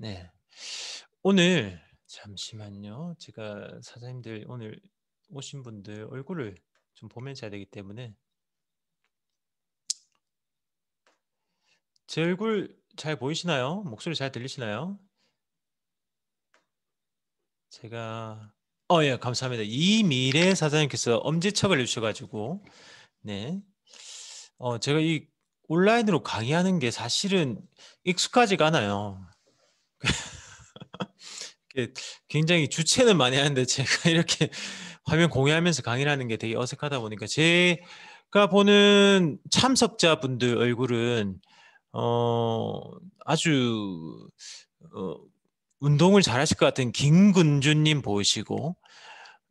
네. 오늘 잠시만요. 제가 사장님들 오늘 오신 분들 얼굴을 좀 보면서 해야 되기 때문에 제 얼굴 잘 보이시나요? 목소리 잘 들리시나요? 제가 예, 감사합니다. 이미래 사장님께서 엄지척을 해 주셔 가지고 네. 제가 이 온라인으로 강의하는 게 사실은 익숙하지가 않아요. 이게 굉장히 주체는 많이 하는데 제가 이렇게 화면 공유하면서 강의를 하는 게 되게 어색하다 보니까 제가 보는 참석자분들 얼굴은 어 아주 어 운동을 잘하실 것 같은 김근주 님 보이시고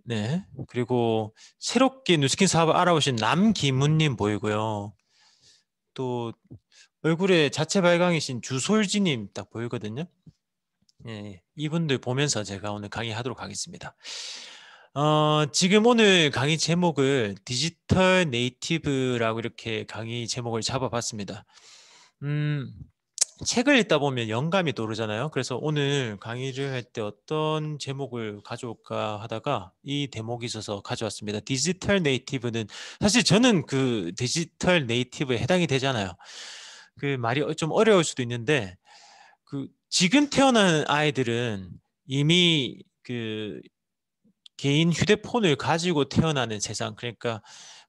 네. 그리고 새롭게 뉴스킨 사업을 알아보신 남기문 님 보이고요. 또 얼굴에 자체 발광이신 주솔지 님 딱 보이거든요. 예. 이분들 보면서 제가 오늘 강의하도록 하겠습니다. 지금 오늘 강의 제목을 디지털 네이티브라고 이렇게 강의 제목을 잡아 봤습니다. 음 책을 읽다 보면 영감이 떠오르잖아요. 그래서 오늘 강의를 할 때 어떤 제목을 가져올까 하다가 이 대목이 있어서 가져왔습니다. 디지털 네이티브는 사실 저는 그 디지털 네이티브에 해당이 되잖아요. 그 말이 좀 어려울 수도 있는데 그 지금 태어난 아이들은 이미 그 개인 휴대폰을 가지고 태어나는 세상, 그러니까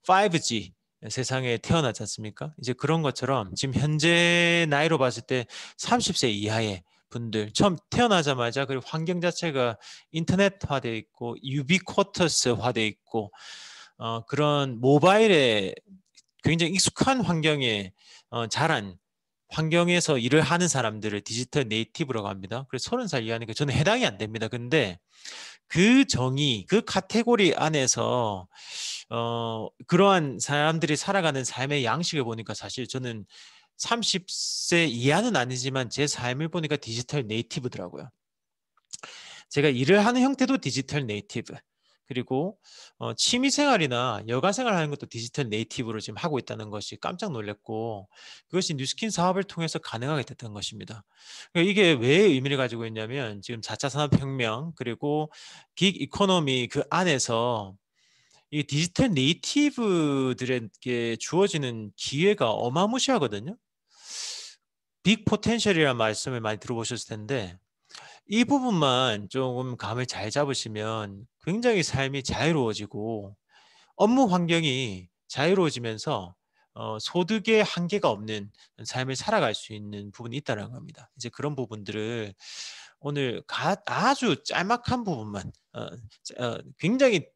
5G 세상에 태어나지 않습니까? 이제 그런 것처럼 지금 현재 나이로 봤을 때 30세 이하의 분들 처음 태어나자마자 그 환경 자체가 인터넷화돼 있고 유비쿼터스화돼 있고 그런 모바일에 굉장히 익숙한 환경에 자란 환경에서 일을 하는 사람들을 디지털 네이티브라고 합니다. 그래서 30살 이하니까 저는 해당이 안 됩니다. 근데 그 정의, 그 카테고리 안에서 그러한 사람들이 살아가는 삶의 양식을 보니까 사실 저는 30세 이하는 아니지만 제 삶을 보니까 디지털 네이티브더라고요. 제가 일을 하는 형태도 디지털 네이티브. 그리고 취미 생활이나 여가 생활하는 것도 디지털 네이티브로 지금 하고 있다는 것이 깜짝 놀랐고 그것이 뉴스킨 사업을 통해서 가능하게 됐던 것입니다. 그러니까 이게 왜 의미를 가지고 있냐면 지금 4차 산업혁명 그리고 긱 이코노미 그 안에서 이 디지털 네이티브들에게 주어지는 기회가 어마무시하거든요. 빅 포텐셜이라는 말씀을 많이 들어보셨을 텐데 이 부분만 조금 감을 잘 잡으시면 굉장히 삶이 자유로워지고 업무 환경이 자유로워지면서 소득에 한계가 없는 삶을 살아갈 수 있는 부분이 있다는 겁니다. 이제 그런 부분들을 오늘 아주 짤막한 부분만 굉장히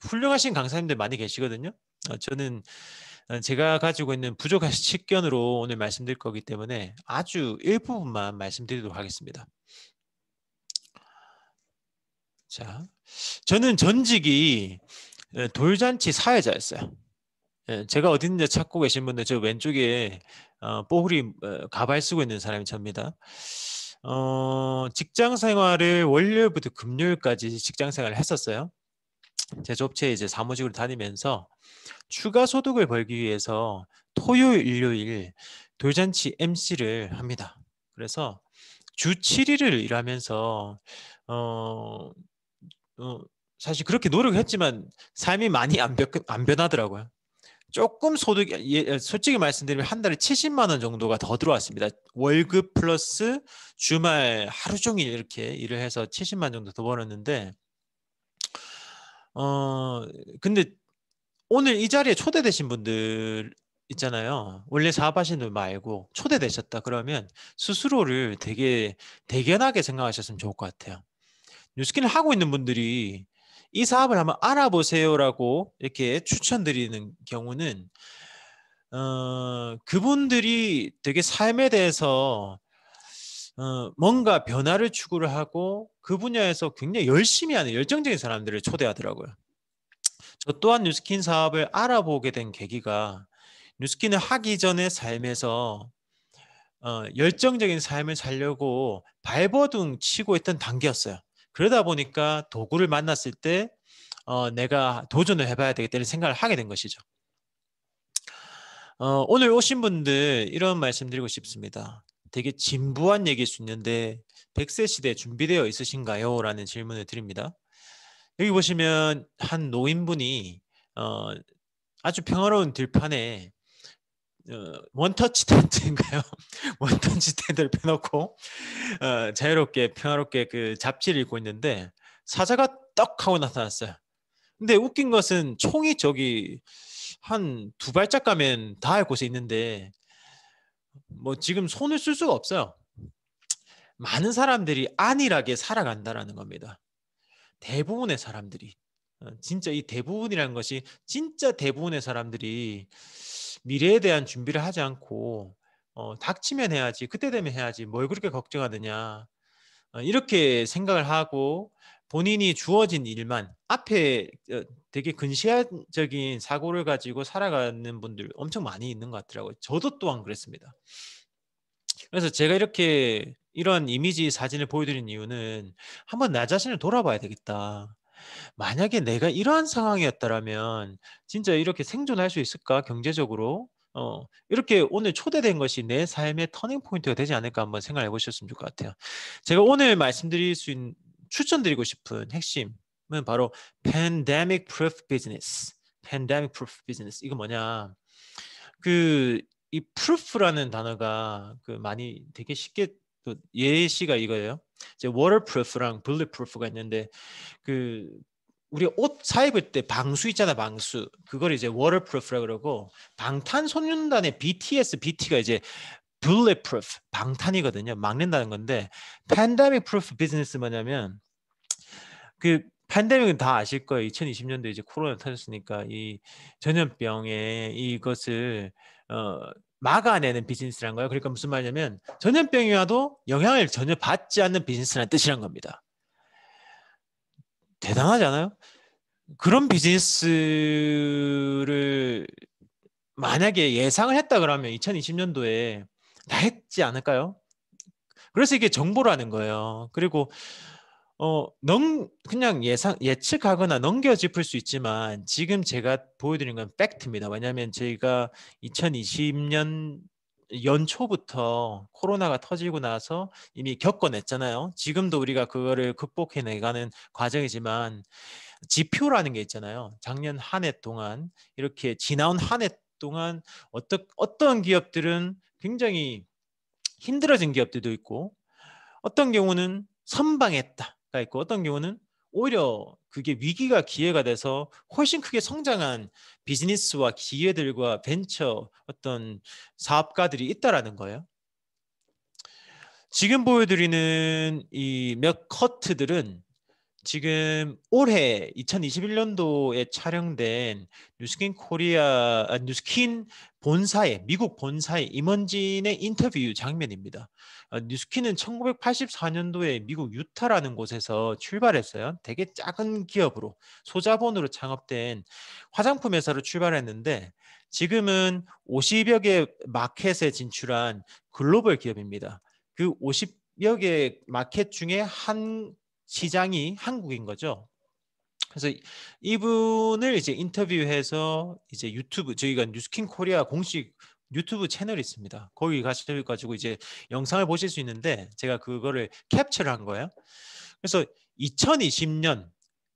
훌륭하신 강사님들 많이 계시거든요. 저는 제가 가지고 있는 부족한 식견으로 오늘 말씀드릴 거기 때문에 아주 일부분만 말씀드리도록 하겠습니다. 자, 저는 전직이 돌잔치 사회자였어요. 예, 제가 어디 있는지 찾고 계신 분들 저 왼쪽에 뽀글이 가발 쓰고 있는 사람이 접니다. 직장 생활을 월요일부터 금요일까지 직장 생활을 했었어요. 제조업체에 이제 사무직으로 다니면서 추가 소득을 벌기 위해서 토요일, 일요일 돌잔치 MC를 합니다. 그래서 주 7일을 일하면서 어 어 사실 그렇게 노력했지만 삶이 많이 안 변하더라고요. 조금 소득이 솔직히 말씀드리면 한 달에 70만 원 정도가 더 들어왔습니다. 월급 플러스 주말 하루 종일 이렇게 일을 해서 70만 정도 더 벌었는데 어 근데 오늘 이 자리에 초대되신 분들 있잖아요. 원래 사업하시는 분 말고 초대되셨다 그러면 스스로를 되게 대견하게 생각하셨으면 좋을 것 같아요. 뉴스킨을 하고 있는 분들이 "이 사업을 한번 알아보세요."라고 이렇게 추천드리는 경우는 그분들이 되게 삶에 대해서 뭔가 변화를 추구를 하고 그 분야에서 굉장히 열심히 하는 열정적인 사람들을 초대하더라고요. 저 또한 뉴스킨 사업을 알아보게 된 계기가 뉴스킨을 하기 전의 삶에서 열정적인 삶을 살려고 발버둥 치고 있던 단계였어요. 그러다 보니까 도구를 만났을 때 '내가 도전을 해 봐야 되겠다.'는 생각을 하게 된 것이죠. 오늘 오신 분들 이런 말씀 드리고 싶습니다. 되게 진부한 얘기일 수 있는데 100세 시대 준비되어 있으신가요? 라는 질문을 드립니다. 여기 보시면 한 노인분이 아주 평화로운 들판에 원터치 텐트인가요? 원터치 텐트를 펴놓고 자유롭게 평화롭게 그 잡지를 읽고 있는데 사자가 떡 하고 나타났어요. 근데 웃긴 것은 총이 저기 한 두 발짝 가면 닿을 곳에 있는데 뭐 지금 손을 쓸 수가 없어요. 많은 사람들이 안일하게 살아간다라는 겁니다. 대부분의 사람들이 진짜 이 대부분이라는 것이 진짜 대부분의 사람들이 미래에 대한 준비를 하지 않고 닥치면 해야지 그때 되면 해야지 뭘 그렇게 걱정하느냐 이렇게 생각을 하고 본인이 주어진 일만 앞에 되게 근시안적인 사고를 가지고 살아가는 분들 엄청 많이 있는 것 같더라고요. 저도 또한 그랬습니다. 그래서 제가 이렇게 이런 이미지 사진을 보여드린 이유는 한번 나 자신을 돌아봐야 되겠다. 만약에 내가 이러한 상황이었다라면 진짜 이렇게 생존할 수 있을까? 경제적으로? 이렇게 오늘 초대된 것이 내 삶의 터닝 포인트가 되지 않을까 한번 생각해 보셨으면 좋을 것 같아요. 제가 오늘 말씀드릴 수 있는 추천드리고 싶은 핵심은 바로 pandemic proof business. pandemic proof business. 이거 뭐냐? 이 proof라는 단어가 많이 되게 쉽게 또 예시가 이거예요. 이제 waterproof랑 bulletproof가 있는데 우리 옷 사입을 때 방수 있잖아, 방수. 그걸 이제 waterproof라 그러고 방탄소년단의 BTS, BT가 이제 bulletproof, 방탄이거든요. 막는다는 건데 pandemic proof business 뭐냐면 팬데믹은 다 아실 거예요. 2020년도에 이제 코로나 터졌으니까 이 전염병에 이것을 막아내는 비즈니스란 거예요. 그러니까 무슨 말이냐면 전염병이 와도 영향을 전혀 받지 않는 비즈니스라는 뜻이란 겁니다. 대단하지 않아요? 그런 비즈니스를 만약에 예상을 했다 그러면 2020년도에 다 했지 않을까요? 그래서 이게 정보라는 거예요. 그리고 그냥 예측하거나 넘겨짚을 수 있지만 지금 제가 보여드린 건 팩트입니다. 왜냐하면 저희가 2020년 연초부터 코로나가 터지고 나서 이미 겪어냈잖아요. 지금도 우리가 그거를 극복해내가는 과정이지만 지표라는 게 있잖아요. 작년 한 해 동안 이렇게 지나온 한 해 동안 어떤 기업들은 굉장히 힘들어진 기업들도 있고 어떤 경우는 선방했다가 있고 어떤 경우는 오히려 그게 위기가 기회가 돼서 훨씬 크게 성장한 비즈니스와 기회들과 벤처 어떤 사업가들이 있다라는 거예요. 지금 보여드리는 이 몇 커트들은 지금 올해 2021년도에 촬영된 뉴스킨 본사의 미국 본사의 임원진의 인터뷰 장면입니다. 뉴스킨은 1984년도에 미국 유타라는 곳에서 출발했어요. 되게 작은 기업으로 소자본으로 창업된 화장품 회사로 출발했는데 지금은 50여 개 마켓에 진출한 글로벌 기업입니다. 그 50여 개 마켓 중에 한 시장이 한국인 거죠. 그래서 이분을 이제 인터뷰해서 이제 유튜브 저희가 뉴스킨 코리아 공식 유튜브 채널이 있습니다. 거기 가셔가지고 이제 영상을 보실 수 있는데 제가 그거를 캡처를 한 거예요. 그래서 2020년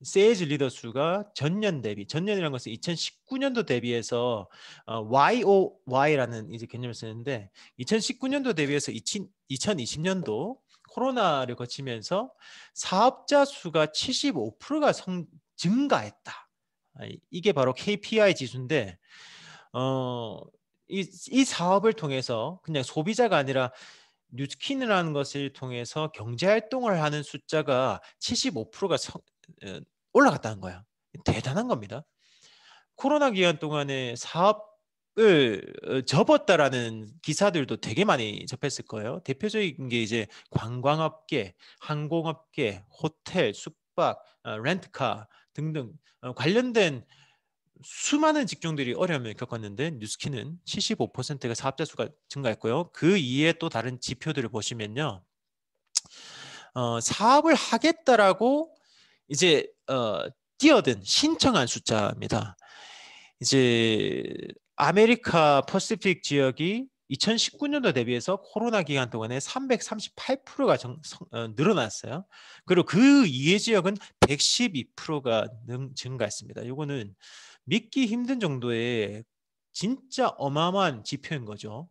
세일즈 리더 수가 전년이라는 것은 2019년도 대비해서 YOY라는 이제 개념을 쓰는데 2019년도 대비해서 2020년도 코로나를 거치면서 사업자 수가 75%가 증가했다. 이게 바로 KPI 지수인데 이 사업을 통해서 그냥 소비자가 아니라 뉴스킨이라는 것을 통해서 경제활동을 하는 숫자가 75%가 올라갔다는 거야. 대단한 겁니다. 코로나 기간 동안에 사업을 접었다라는 기사들도 되게 많이 접했을 거예요. 대표적인 게 이제 관광업계, 항공업계, 호텔, 숙박, 렌트카 등등 관련된 수많은 직종들이 어려움을 겪었는데 뉴스킨은 75%가 사업자 수가 증가했고요. 그 이외에 또 다른 지표들을 보시면요. 사업을 하겠다라고 이제 뛰어든 신청한 숫자입니다. 이제 아메리카 퍼시픽 지역이 2019년도 대비해서 코로나 기간 동안에 338%가 늘어났어요. 그리고 그 이해 지역은 112%가 증가했습니다. 이거는 믿기 힘든 정도의 진짜 어마어마한 지표인 거죠.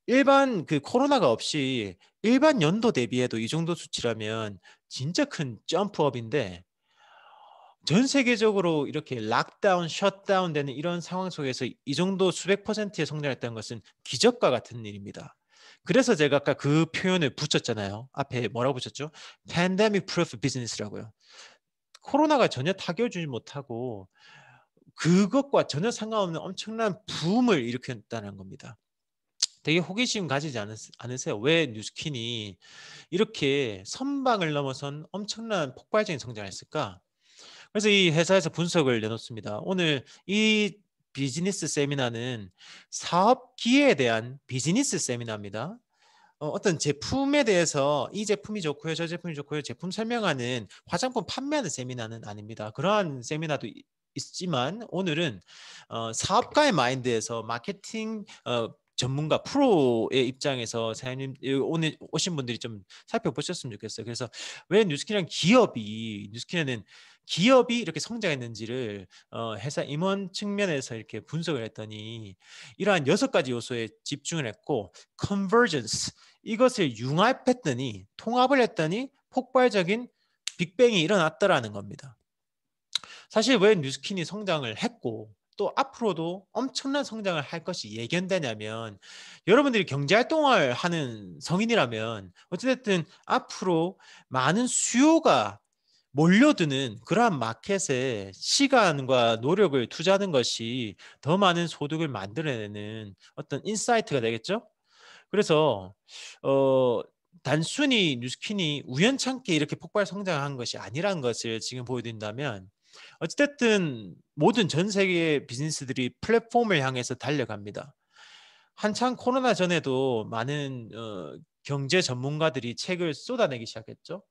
일반 그 코로나가 없이 일반 연도 대비해도 이 정도 수치라면 진짜 큰 점프업인데, 전 세계적으로 이렇게 락다운, 셧다운 되는 이런 상황 속에서 이 정도 수백 퍼센트의 성장했다는 것은 기적과 같은 일입니다. 그래서 제가 아까 그 표현을 붙였잖아요. 앞에 뭐라고 붙였죠? Pandemic Proof Business라고요. 코로나가 전혀 타격을 주지 못하고 그것과 전혀 상관없는 엄청난 붐을 일으켰다는 겁니다. 되게 호기심 가지지 않으세요? 왜 뉴스킨이 이렇게 선방을 넘어선 엄청난 폭발적인 성장을 했을까? 그래서 이 회사에서 분석을 내놓습니다. 오늘 이 비즈니스 세미나는 사업 기회에 대한 비즈니스 세미나입니다. 어떤 제품에 대해서 이 제품이 좋고요, 저 제품이 좋고요, 제품 설명하는 화장품 판매하는 세미나는 아닙니다. 그러한 세미나도 있지만 오늘은 사업가의 마인드에서 마케팅 전문가 프로의 입장에서 사장님 오늘 오신 분들이 좀 살펴보셨으면 좋겠어요. 그래서 왜 뉴스킨에는 기업이 이렇게 성장했는지를 회사 임원 측면에서 이렇게 분석을 했더니 이러한 6가지 요소에 집중을 했고, 컨버전스, 이것을 융합했더니, 통합을 했더니 폭발적인 빅뱅이 일어났더라는 겁니다. 사실 왜 뉴스킨이 성장을 했고 또 앞으로도 엄청난 성장을 할 것이 예견되냐면, 여러분들이 경제활동을 하는 성인이라면 어찌됐든 앞으로 많은 수요가 몰려드는 그러한 마켓에 시간과 노력을 투자하는 것이 더 많은 소득을 만들어내는 어떤 인사이트가 되겠죠. 그래서 어, 단순히 뉴스킨이 우연찮게 이렇게 폭발 성장한 것이 아니라는 것을 지금 보여드린다면, 어찌됐든 모든 전 세계의 비즈니스들이 플랫폼을 향해서 달려갑니다. 한창 코로나 전에도 많은 경제 전문가들이 책을 쏟아내기 시작했죠.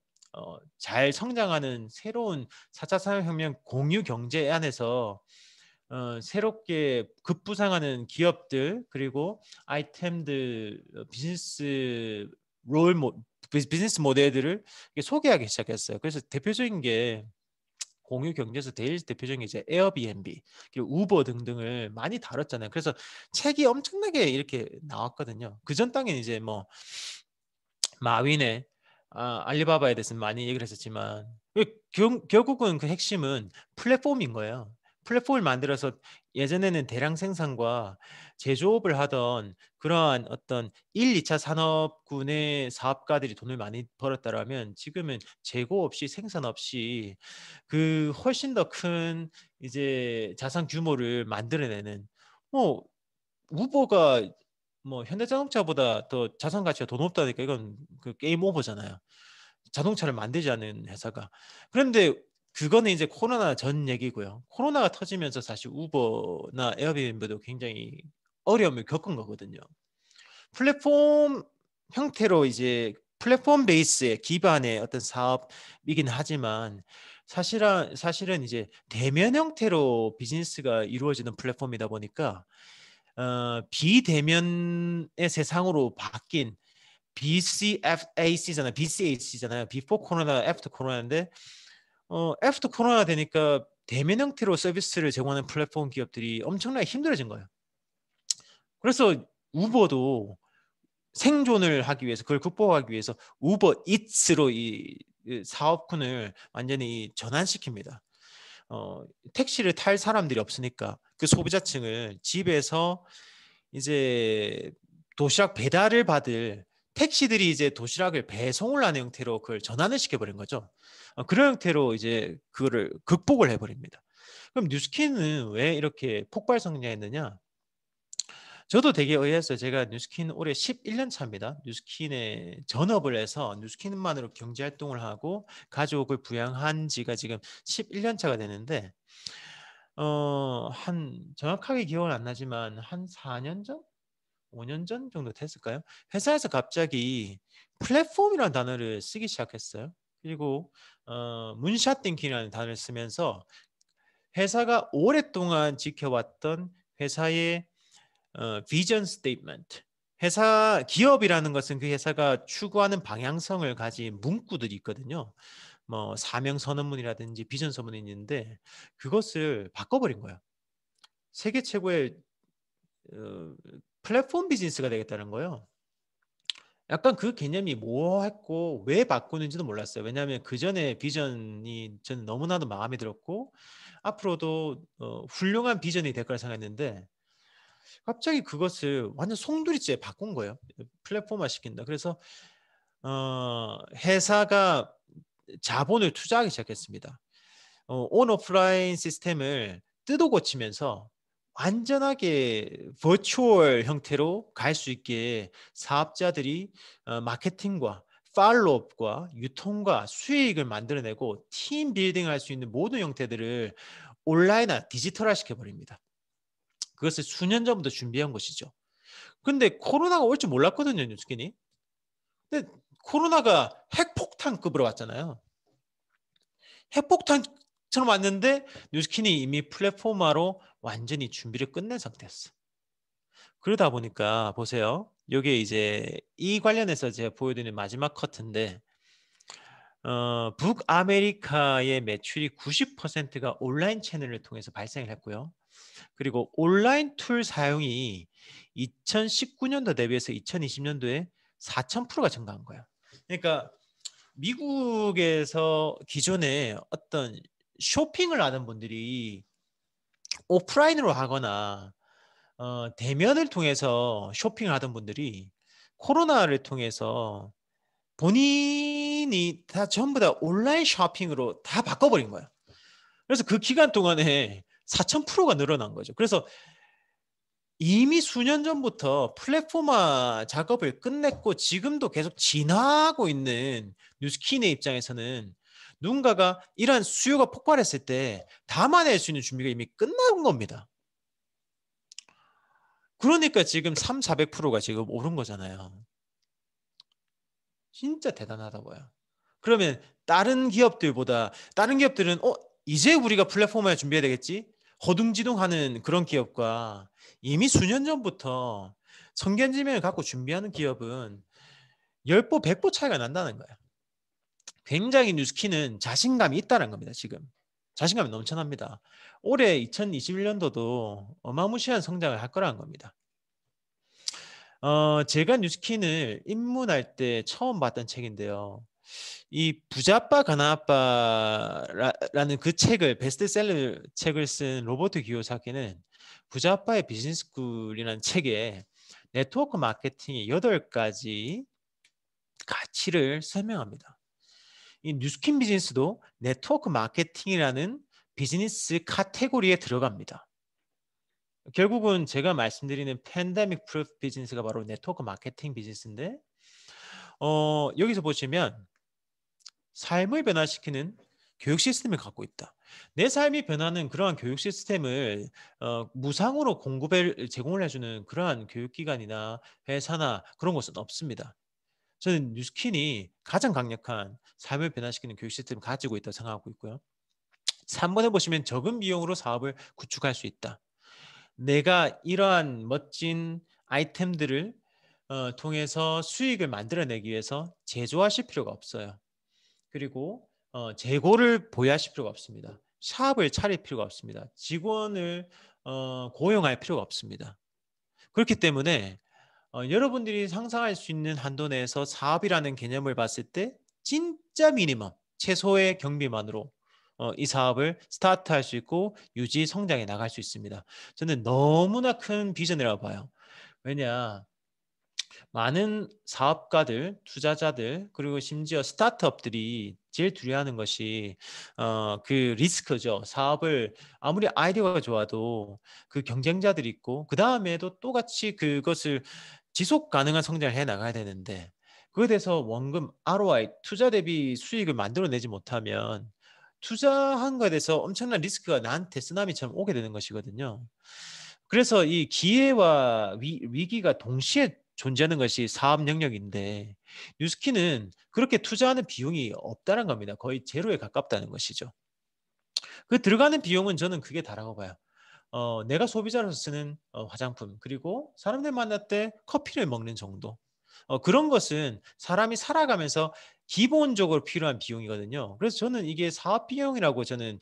잘 성장하는 새로운 4차 산업혁명 공유 경제 안에서 새롭게 급부상하는 기업들, 그리고 아이템들, 비즈니스 모델들을 소개하기 시작했어요. 그래서 대표적인 게 공유 경제에서 제일 대표적인 게 이제 에어비앤비, 그리고 우버 등등을 많이 다뤘잖아요. 그래서 책이 엄청나게 이렇게 나왔거든요. 그전 땅에는 이제 뭐 마윈의 알리바바에 대해서는 많이 얘기를 했었지만, 결국은 그 핵심은 플랫폼인 거예요. 플랫폼을 만들어서 예전에는 대량 생산과 제조업을 하던 그러한 어떤 1, 2차 산업군의 사업가들이 돈을 많이 벌었다라면, 지금은 재고 없이 생산 없이 그 훨씬 더 큰 이제 자산 규모를 만들어내는, 뭐 우버가 뭐 현대자동차보다 더 자산 가치가 더 높다니까 이건 그 게임 오버잖아요. 자동차를 만들지 않는 회사가. 그런데 그거는 이제 코로나 전 얘기고요. 코로나가 터지면서 사실 우버나 에어비앤비도 굉장히 어려움을 겪은 거거든요. 플랫폼 형태로 이제 플랫폼 베이스의 기반의 어떤 사업이긴 하지만, 사실은 이제 대면 형태로 비즈니스가 이루어지는 플랫폼이다 보니까 비대면의 세상으로 바뀐 BCAC잖아요. Before 코로나, After 코로나인데 After 코로나 되니까 대면 형태로 서비스를 제공하는 플랫폼 기업들이 엄청나게 힘들어진 거예요. 그래서 우버도 생존을 하기 위해서, 그걸 극복하기 위해서 우버 이츠로 이 사업군을 완전히 전환시킵니다. 택시를 탈 사람들이 없으니까 그 소비자층을 집에서 이제 도시락 배달을 받을 택시들이 이제 도시락을 배송을 하는 형태로 그걸 전환을 시켜버린 거죠. 그런 형태로 이제 그거를 극복을 해버립니다. 그럼 뉴스킨은 왜 이렇게 폭발 성장했느냐? 저도 되게 의아했어요. 제가 뉴스킨 올해 11년 차입니다. 뉴스킨에 전업을 해서 뉴스킨만으로 경제 활동을 하고 가족을 부양한 지가 지금 11년 차가 되는데, 한 정확하게 기억은 안 나지만 한 4년 전? 5년 전 정도 됐을까요? 회사에서 갑자기 플랫폼이라는 단어를 쓰기 시작했어요. 그리고 문샷 띵킹이라는 단어를 쓰면서 회사가 오랫동안 지켜왔던 회사의 비전 스테이트먼트, 기업이라는 것은 그 회사가 추구하는 방향성을 가진 문구들이 있거든요. 뭐 사명 선언문이라든지 비전 선언문이 있는데 그것을 바꿔버린 거예요. 세계 최고의 어, 플랫폼 비즈니스가 되겠다는 거예요. 약간 그 개념이 뭐했고 왜 바꾸는지도 몰랐어요. 왜냐하면 그 전에 비전이 저는 너무나도 마음에 들었고 앞으로도 훌륭한 비전이 될 거라 생각했는데 갑자기 그것을 완전 송두리째 바꾼 거예요. 플랫폼화 시킨다. 그래서 회사가 자본을 투자하기 시작했습니다. 온 오프라인 시스템을 뜯어 고치면서 완전하게 버추얼 형태로 갈 수 있게 사업자들이 마케팅과 팔로업과 유통과 수익을 만들어내고 팀 빌딩을 할 수 있는 모든 형태들을 온라인화 디지털화 시켜버립니다. 그것을 수년 전부터 준비한 것이죠. 근데 코로나가 올 줄 몰랐거든요, 뉴스kin이. 근데 코로나가 핵폭탄급으로 왔잖아요. 핵폭탄처럼 왔는데 뉴스킨이 이미 플랫폼화로 완전히 준비를 끝낸 상태였어. 그러다 보니까 보세요. 이게 이제 이 관련해서 제가 보여드리는 마지막 커트인데 북아메리카의 매출이 90%가 온라인 채널을 통해서 발생을 했고요. 그리고 온라인 툴 사용이 2019년도 대비해서 2020년도에 4000%가 증가한 거예요. 그러니까 미국에서 기존에 어떤 쇼핑을 하는 분들이 오프라인으로 하거나 대면을 통해서 쇼핑을 하던 분들이 코로나를 통해서 본인이 다 전부 다 온라인 쇼핑으로 다 바꿔버린 거예요. 그래서 그 기간 동안에 4000%가 늘어난 거죠. 그래서 이미 수년 전부터 플랫폼화 작업을 끝냈고 지금도 계속 진화하고 있는 뉴스킨의 입장에서는 누군가가 이러한 수요가 폭발했을 때 담아낼 수 있는 준비가 이미 끝난 겁니다. 그러니까 지금 400%가 지금 오른 거잖아요. 진짜 대단하다고요. 그러면 다른 기업들은 이제 우리가 플랫폼화에 준비해야 되겠지? 허둥지둥하는 그런 기업과 이미 수년 전부터 성견지명을 갖고 준비하는 기업은 10보, 100보 차이가 난다는 거예요. 굉장히 뉴스킨은 자신감이 있다는 겁니다. 지금. 자신감이 넘쳐납니다. 올해 2021년도도 어마무시한 성장을 할 거라는 겁니다. 제가 뉴스킨을 입문할 때 처음 봤던 책인데요. 이 부자빠 가난아빠라는 그 책을 베스트셀러 책을 쓴 로버트 기요사키는 부자빠의 비즈니스쿨이라는 책에 네트워크 마케팅의 8가지 가치를 설명합니다. 이 뉴스킨 비즈니스도 네트워크 마케팅이라는 비즈니스 카테고리에 들어갑니다. 결국은 제가 말씀드리는 팬데믹 프루프 비즈니스가 바로 네트워크 마케팅 비즈니스인데 여기서 보시면 삶을 변화시키는 교육 시스템을 갖고 있다. 내 삶이 변하는 그러한 교육 시스템을 무상으로 제공을 해주는 그러한 교육기관이나 회사나 그런 곳은 없습니다. 저는 뉴스킨이 가장 강력한 삶을 변화시키는 교육 시스템을 가지고 있다고 생각하고 있고요. 3번에 보시면 적은 비용으로 사업을 구축할 수 있다. 내가 이러한 멋진 아이템들을 통해서 수익을 만들어내기 위해서 제조하실 필요가 없어요. 그리고 재고를 보유하실 필요가 없습니다. 샵을 차릴 필요가 없습니다. 직원을 고용할 필요가 없습니다. 그렇기 때문에 여러분들이 상상할 수 있는 한도 내에서 사업이라는 개념을 봤을 때 진짜 미니멈, 최소의 경비만으로 이 사업을 스타트할 수 있고 유지 성장해 나갈 수 있습니다. 저는 너무나 큰 비전이라고 봐요. 왜냐 많은 사업가들, 투자자들 그리고 심지어 스타트업들이 제일 두려워하는 것이 그 리스크죠. 사업을 아무리 아이디어가 좋아도 그 경쟁자들이 있고 그 다음에도 똑같이 그것을 지속 가능한 성장을 해 나가야 되는데 그에 대해서 원금 ROI 투자 대비 수익을 만들어내지 못하면 투자한 거에 대해서 엄청난 리스크가 나한테 쓰나미처럼 오게 되는 것이거든요. 그래서 이 기회와 위기가 동시에 존재하는 것이 사업 영역인데 뉴스키는 그렇게 투자하는 비용이 없다는 겁니다. 거의 제로에 가깝다는 것이죠. 그 들어가는 비용은 저는 그게 다라고 봐요. 내가 소비자로서 쓰는 화장품, 그리고 사람들 만날 때 커피를 먹는 정도. 그런 것은 사람이 살아가면서 기본적으로 필요한 비용이거든요. 그래서 저는 이게 사업 비용이라고 저는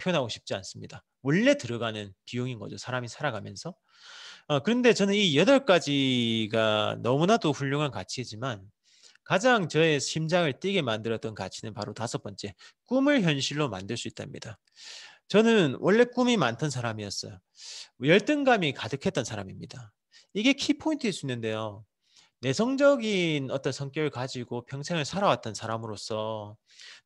표현하고 싶지 않습니다. 원래 들어가는 비용인 거죠, 사람이 살아가면서. 그런데 저는 이 8가지가 너무나도 훌륭한 가치이지만 가장 저의 심장을 뛰게 만들었던 가치는 바로 5번째, 꿈을 현실로 만들 수 있답니다. 저는 원래 꿈이 많던 사람이었어요. 열등감이 가득했던 사람입니다. 이게 키포인트일 수 있는데요. 내성적인 어떤 성격을 가지고 평생을 살아왔던 사람으로서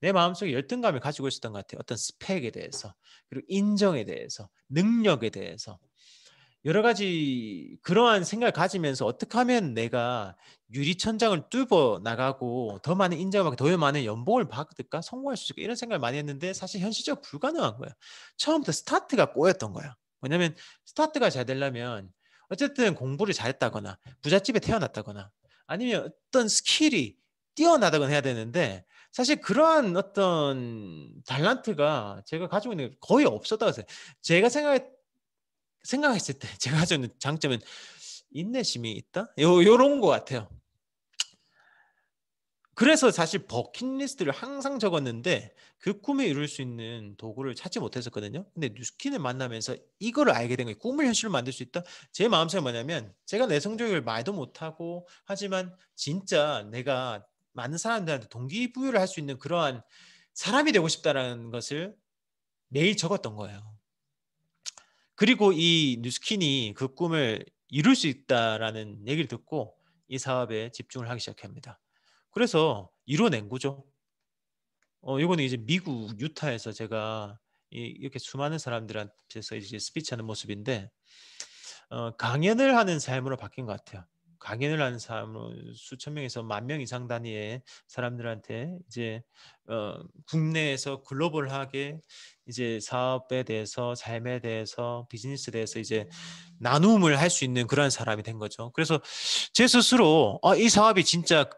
내 마음속에 열등감을 가지고 있었던 것 같아요. 어떤 스펙에 대해서, 그리고 인정에 대해서, 능력에 대해서. 여러 가지 그러한 생각을 가지면서 어떻게 하면 내가 유리천장을 뚫어 나가고 더 많은 인정을 받고 더 많은 연봉을 받을까? 성공할 수 있을까? 이런 생각을 많이 했는데 사실 현실적으로 불가능한 거예요. 처음부터 스타트가 꼬였던 거예요. 왜냐하면 스타트가 잘 되려면 어쨌든 공부를 잘했다거나 부잣집에 태어났다거나 아니면 어떤 스킬이 뛰어나다거나 해야 되는데 사실 그러한 어떤 탤런트가 제가 가지고 있는 게 거의 없었다고 했어요. 제가 생각했을 때 제가 가지고 있는 장점은 인내심이 있다? 요런 것 같아요. 그래서 사실 버킷리스트를 항상 적었는데 그 꿈을 이룰 수 있는 도구를 찾지 못했었거든요. 근데 뉴스킨을 만나면서 이거를 알게 된 거예요. 꿈을 현실로 만들 수 있다? 제 마음속에 뭐냐면 제가 내성적을 말도 못하고 하지만 진짜 내가 많은 사람들한테 동기부여를 할 수 있는 그러한 사람이 되고 싶다라는 것을 매일 적었던 거예요. 그리고 이 뉴스킨이 그 꿈을 이룰 수 있다라는 얘기를 듣고 이 사업에 집중을 하기 시작합니다. 그래서 이뤄낸 거죠. 이거는 이제 미국 유타에서 제가 이렇게 수많은 사람들한테서 이제 스피치하는 모습인데 강연을 하는 삶으로 바뀐 것 같아요. 강연을 하는 삶으로 수천 명에서 10,000명 이상 단위의 사람들한테 이제 국내에서 글로벌하게 이제 사업에 대해서, 삶에 대해서, 비즈니스에 대해서 이제 나눔을 할 수 있는 그런 사람이 된 거죠. 그래서 제 스스로 이 사업이 진짜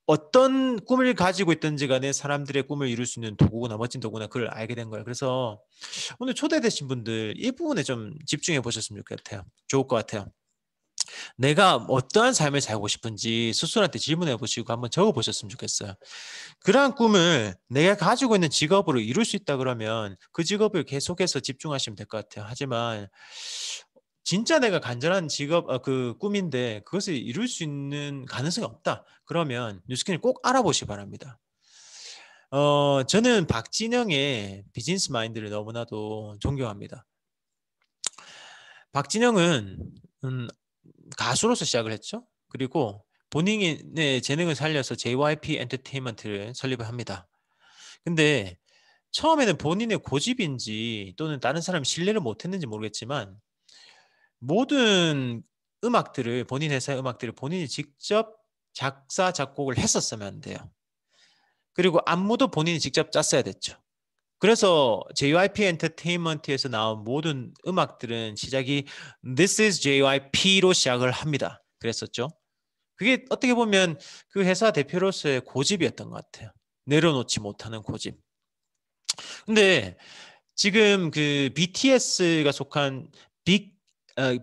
어떤 꿈을 가지고 있든지 간에 사람들의 꿈을 이룰 수 있는 도구구나, 멋진 도구구나, 그걸 알게 된 거예요. 그래서 오늘 초대되신 분들 이 부분에 좀 집중해 보셨으면 좋겠아요. 좋을 것 같아요. 내가 어떠한 삶을 살고 싶은지 스스로한테 질문해 보시고 한번 적어 보셨으면 좋겠어요. 그러한 꿈을 내가 가지고 있는 직업으로 이룰 수 있다 그러면 그 직업을 계속해서 집중하시면 될 것 같아요. 하지만 진짜 내가 간절한 직업 그 꿈인데 그것을 이룰 수 있는 가능성이 없다. 그러면 뉴스킨을 꼭 알아보시기 바랍니다. 저는 박진영의 비즈니스 마인드를 너무나도 존경합니다. 박진영은 가수로서 시작을 했죠. 그리고 본인의 재능을 살려서 JYP 엔터테인먼트를 설립을 합니다. 근데 처음에는 본인의 고집인지 또는 다른 사람이 신뢰를 못했는지 모르겠지만 모든 음악들을 본인 회사의 음악들을 본인이 직접 작사 작곡을 했었으면 안 돼요. 그리고 안무도 본인이 직접 짰어야 됐죠. 그래서 JYP 엔터테인먼트에서 나온 모든 음악들은 시작이 This is JYP로 시작을 합니다. 그랬었죠. 그게 어떻게 보면 그 회사 대표로서의 고집이었던 것 같아요. 내려놓지 못하는 고집. 근데 지금 그 BTS가 속한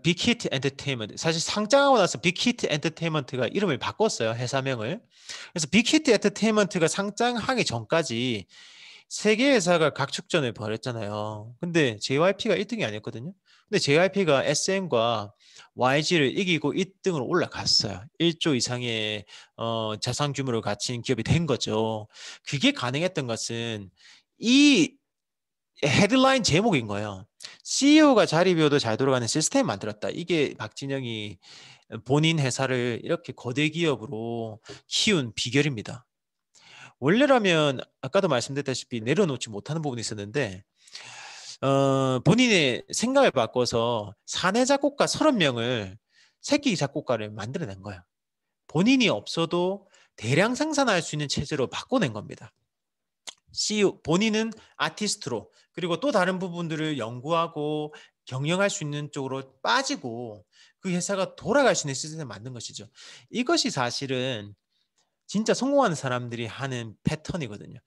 빅히트 엔터테인먼트, 사실 상장하고 나서 빅히트 엔터테인먼트가 이름을 바꿨어요, 회사명을. 그래서 빅히트 엔터테인먼트가 상장하기 전까지 세계 회사가 각축전을 벌였잖아요. 근데 JYP가 1등이 아니었거든요. 근데 JYP가 SM과 YG를 이기고 1등으로 올라갔어요. 1조 이상의 자산 규모를 갖춘 기업이 된 거죠. 그게 가능했던 것은 이 헤드라인 제목인 거예요. CEO가 자리 비워도 잘 돌아가는 시스템을 만들었다. 이게 박진영이 본인 회사를 이렇게 거대 기업으로 키운 비결입니다. 원래라면 아까도 말씀드렸다시피 내려놓지 못하는 부분이 있었는데 본인의 생각을 바꿔서 사내 작곡가 30명을 새끼 작곡가를 만들어낸 거예요. 본인이 없어도 대량 생산할 수 있는 체제로 바꿔낸 겁니다. CEO 본인은 아티스트로 그리고 또 다른 부분들을 연구하고 경영할 수 있는 쪽으로 빠지고 그 회사가 돌아갈 수 있는 시스템을 만든 것이죠. 이것이 사실은 진짜 성공하는 사람들이 하는 패턴이거든요.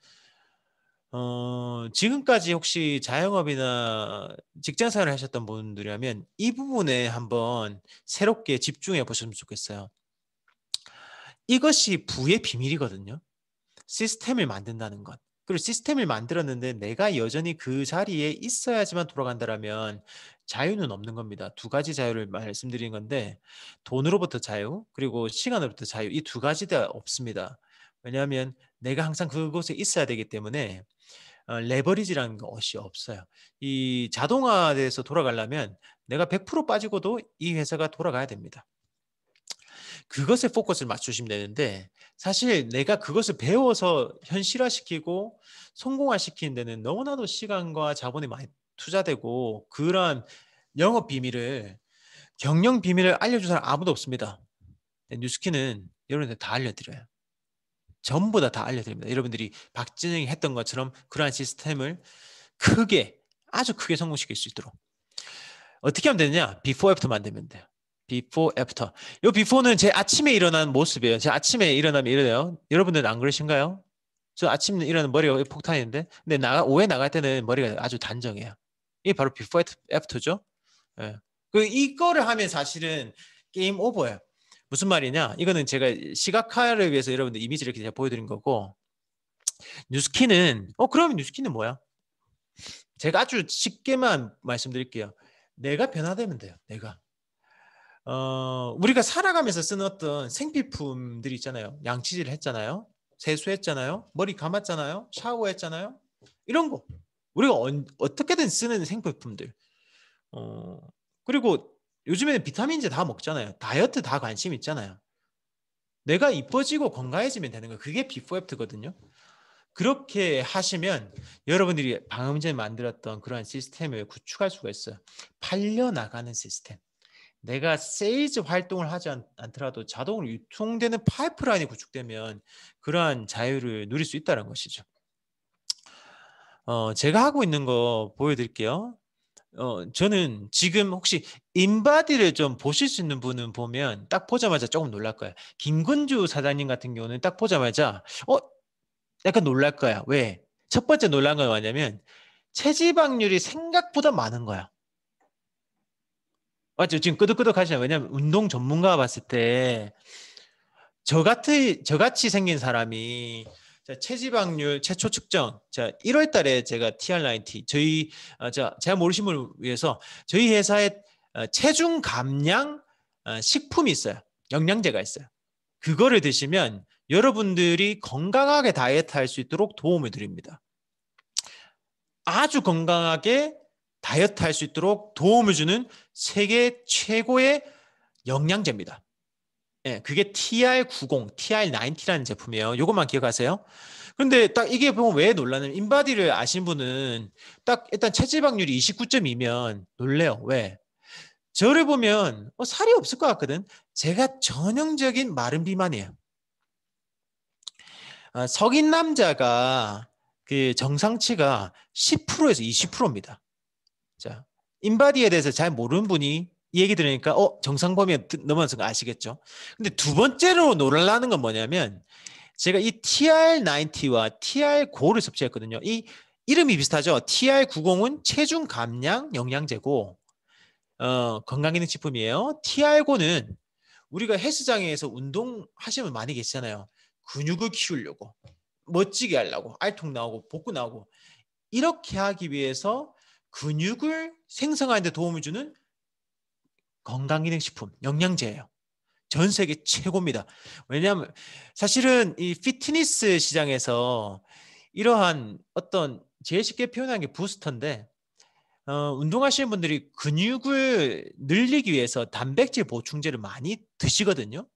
지금까지 혹시 자영업이나 직장 생활을 하셨던 분들이라면 이 부분에 한번 새롭게 집중해 보셨으면 좋겠어요. 이것이 부의 비밀이거든요. 시스템을 만든다는 것. 그리고 시스템을 만들었는데 내가 여전히 그 자리에 있어야지만 돌아간다라면 자유는 없는 겁니다. 두 가지 자유를 말씀드린 건데 돈으로부터 자유 그리고 시간으로부터 자유 이 두 가지 다 없습니다. 왜냐하면 내가 항상 그곳에 있어야 되기 때문에 레버리지라는 것이 없어요. 이 자동화돼서 돌아가려면 내가 100% 빠지고도 이 회사가 돌아가야 됩니다. 그것에 포커스를 맞추시면 되는데 사실 내가 그것을 배워서 현실화시키고 성공화시키는 데는 너무나도 시간과 자본이 많이 투자되고 그러한 영업 비밀을 경영 비밀을 알려준 사람 아무도 없습니다. 뉴스키는 여러분들 다 알려드려요. 전부 다 알려드립니다. 여러분들이 박진영이 했던 것처럼 그러한 시스템을 크게 아주 크게 성공시킬 수 있도록 어떻게 하면 되느냐? 비포 애프터 만들면 돼요. 비포 애프터. 요 비포는 제 아침에 일어나는 모습이에요. 제 아침에 일어나면 이래요. 여러분들은 안 그러신가요? 저 아침에 일어나는 머리가 폭탄인데 근데 오후에 나갈 때는 머리가 아주 단정해요. 이게 바로 비포 애프터죠. 예. 그 이거를 하면 사실은 게임 오버예요. 무슨 말이냐? 이거는 제가 시각화를 위해서 여러분들 이미지를 이렇게 제가 보여드린 거고 뉴스키는 그러면 뉴스키는 뭐야? 제가 아주 쉽게만 말씀드릴게요. 내가 변화되면 돼요. 내가. 우리가 살아가면서 쓰는 어떤 생필품들이 있잖아요. 양치질 했잖아요. 세수했잖아요. 머리 감았잖아요. 샤워했잖아요. 이런 거. 우리가 어떻게든 쓰는 생필품들. 그리고 요즘에는 비타민제 다 먹잖아요. 다이어트 다 관심 있잖아요. 내가 이뻐지고 건강해지면 되는 거. 그게 비포 애프터거든요. 그렇게 하시면 여러분들이 방금 전에 만들었던 그러한 시스템을 구축할 수가 있어요. 팔려나가는 시스템. 내가 세일즈 활동을 하지 않더라도 자동으로 유통되는 파이프라인이 구축되면 그러한 자유를 누릴 수 있다는 것이죠. 제가 하고 있는 거 보여드릴게요. 저는 지금 혹시 인바디를 좀 보실 수 있는 분은 보면 딱 보자마자 조금 놀랄 거예요. 김근주 사장님 같은 경우는 딱 보자마자 약간 놀랄 거야. 왜? 첫 번째 놀란 건 뭐냐면 체지방률이 생각보다 많은 거야. 맞죠? 지금 끄덕끄덕 하시잖아요. 왜냐면 운동 전문가가 봤을 때 저같이 생긴 사람이 체지방률 최초 측정. 자, 1월 달에 제가 TR90 제가 모르신 분을 위해서 저희 회사에 체중 감량 식품이 있어요. 영양제가 있어요. 그거를 드시면 여러분들이 건강하게 다이어트 할 수 있도록 도움을 드립니다. 아주 건강하게 다이어트 할 수 있도록 도움을 주는 세계 최고의 영양제입니다. 예, 그게 TR90, TR90라는 제품이에요. 이것만 기억하세요. 근데 딱 이게 보면 왜 놀라냐면 인바디를 아신 분은 딱 일단 체지방률이 29.2면 놀래요. 왜? 저를 보면 살이 없을 것 같거든. 제가 전형적인 마른 비만이에요. 석인 남자가 그 정상치가 10%에서 20%입니다. 자, 인바디에 대해서 잘 모르는 분이 이 얘기 들으니까 정상 범위에 넘어서 거 아시겠죠? 근데 두 번째로 놀라는 건 뭐냐면 제가 이 TR90와 TR9를 섭취했거든요. 이 이름이 비슷하죠? TR90은 체중 감량 영양제고 건강기능식품이에요. TR9는 우리가 헬스장에서 운동하시면 많이 계시잖아요. 근육을 키우려고 멋지게 하려고 알통 나오고 복근 나오고 이렇게 하기 위해서 근육을 생성하는 데 도움을 주는 건강기능식품, 영양제예요. 전 세계 최고입니다. 왜냐하면 사실은 이 피트니스 시장에서 이러한 어떤 제일 쉽게 표현하는 게 부스터인데 운동하시는 분들이 근육을 늘리기 위해서 단백질 보충제를 많이 드시거든요.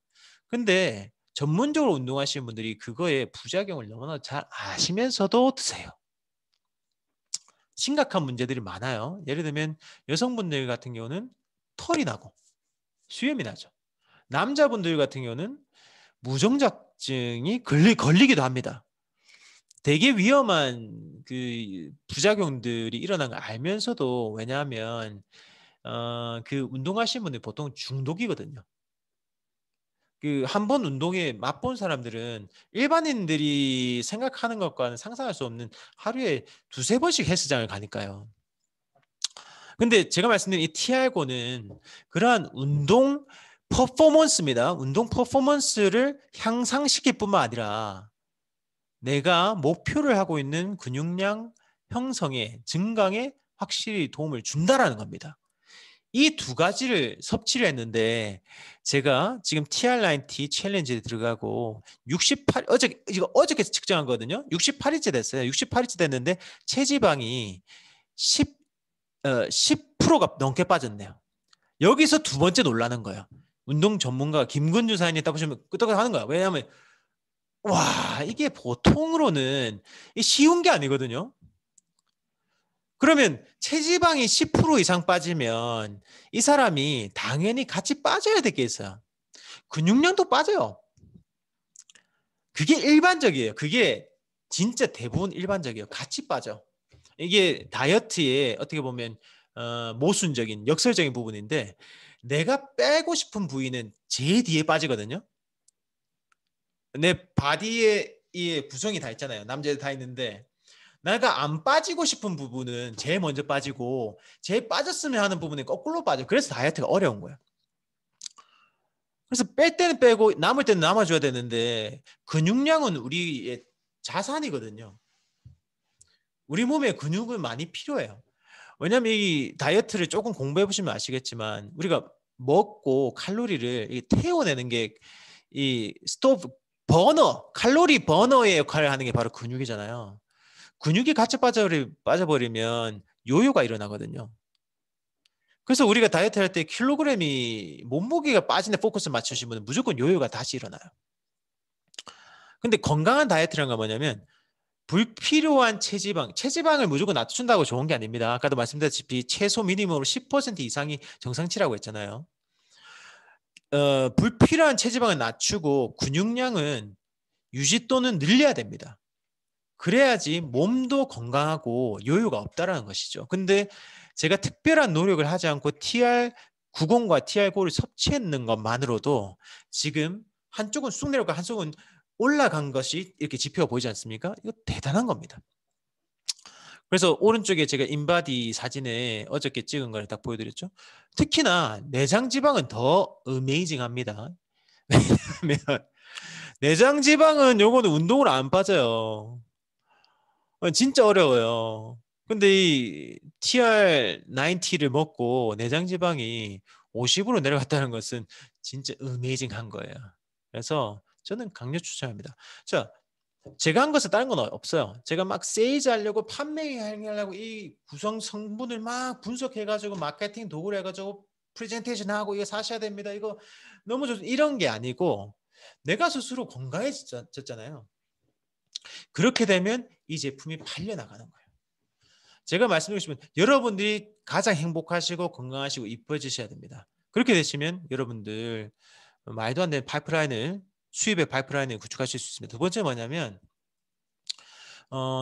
근데 전문적으로 운동하시는 분들이 그거의 부작용을 너무나 잘 아시면서도 드세요. 심각한 문제들이 많아요. 예를 들면 여성분들 같은 경우는 털이 나고 수염이 나죠. 남자분들 같은 경우는 무정자증이 걸리기도 합니다. 되게 위험한 그 부작용들이 일어난 걸 알면서도 왜냐하면 그 운동하시는 분들 보통 중독이거든요. 그 한 번 운동에 맛본 사람들은 일반인들이 생각하는 것과는 상상할 수 없는 하루에 두세 번씩 헬스장을 가니까요. 근데 제가 말씀드린 이 TR고는 그러한 운동 퍼포먼스입니다. 운동 퍼포먼스를 향상시킬 뿐만 아니라 내가 목표를 하고 있는 근육량 형성에 증강에 확실히 도움을 준다라는 겁니다. 이 두 가지를 섭취를 했는데 제가 지금 TR90 챌린지에 들어가고 68 어저께 측정한 거거든요. 68일째 됐어요. 68일째 됐는데 체지방이 10%가 넘게 빠졌네요. 여기서 두 번째 놀라는 거예요. 운동 전문가 김근주 사장님 딱 보시면 끄떡끄떡 하는 거야. 왜냐하면 와 이게 보통으로는 쉬운 게 아니거든요. 그러면 체지방이 10% 이상 빠지면 이 사람이 당연히 같이 빠져야 되겠어요. 근육량도 빠져요. 그게 일반적이에요. 그게 진짜 대부분 일반적이에요. 같이 빠져. 이게 다이어트의 어떻게 보면 모순적인 역설적인 부분인데 내가 빼고 싶은 부위는 제일 뒤에 빠지거든요. 내 바디에 이 구성이 다 있잖아요. 남자들 다 있는데 내가 안 빠지고 싶은 부분은 제일 먼저 빠지고 제일 빠졌으면 하는 부분이 거꾸로 빠져. 그래서 다이어트가 어려운 거야. 그래서 뺄 때는 빼고 남을 때는 남아줘야 되는데 근육량은 우리의 자산이거든요. 우리 몸에 근육은 많이 필요해요. 왜냐하면 이 다이어트를 조금 공부해 보시면 아시겠지만 우리가 먹고 칼로리를 태워내는 게 이 스토브 버너 칼로리 버너의 역할을 하는 게 바로 근육이잖아요. 근육이 같이 빠져버리면 요요가 일어나거든요. 그래서 우리가 다이어트 할 때 킬로그램이 몸무게가 빠진 데 포커스 맞추시면 무조건 요요가 다시 일어나요. 근데 건강한 다이어트란 건 뭐냐면 불필요한 체지방을 무조건 낮춘다고 좋은 게 아닙니다. 아까도 말씀드렸다시피 최소 미니멈으로 10% 이상이 정상치라고 했잖아요. 불필요한 체지방을 낮추고 근육량은 유지 또는 늘려야 됩니다. 그래야지 몸도 건강하고 요요가 없다라는 것이죠. 근데 제가 특별한 노력을 하지 않고 TR90과 TR9를 섭취했는 것만으로도 지금 한쪽은 쑥 내려가 한쪽은 올라간 것이 이렇게 지표가 보이지 않습니까? 이거 대단한 겁니다. 그래서 오른쪽에 제가 인바디 사진에 어저께 찍은 걸 딱 보여드렸죠. 특히나 내장 지방은 더 어메이징합니다. 왜냐하면 내장 지방은 요거는 운동을 안 빠져요. 진짜 어려워요. 근데 이 TR90를 먹고 내장 지방이 50으로 내려갔다는 것은 진짜 어메이징한 거예요. 그래서 저는 강력 추천합니다. 자, 제가 한 것은 다른 건 없어요. 제가 막 세일즈 하려고 판매하려고 이 구성 성분을 막 분석해가지고 마케팅 도구를 해가지고 프레젠테이션 하고 이거 사셔야 됩니다. 이거 너무 좋 이런 게 아니고 내가 스스로 건강해졌잖아요. 그렇게 되면 이 제품이 팔려나가는 거예요. 제가 말씀드리고 싶은 여러분들이 가장 행복하시고 건강하시고 이뻐지셔야 됩니다. 그렇게 되시면 여러분들 말도 안 되는 파이프라인을 수입의 파이프라인을 구축하실 수 있습니다. 두 번째 뭐냐면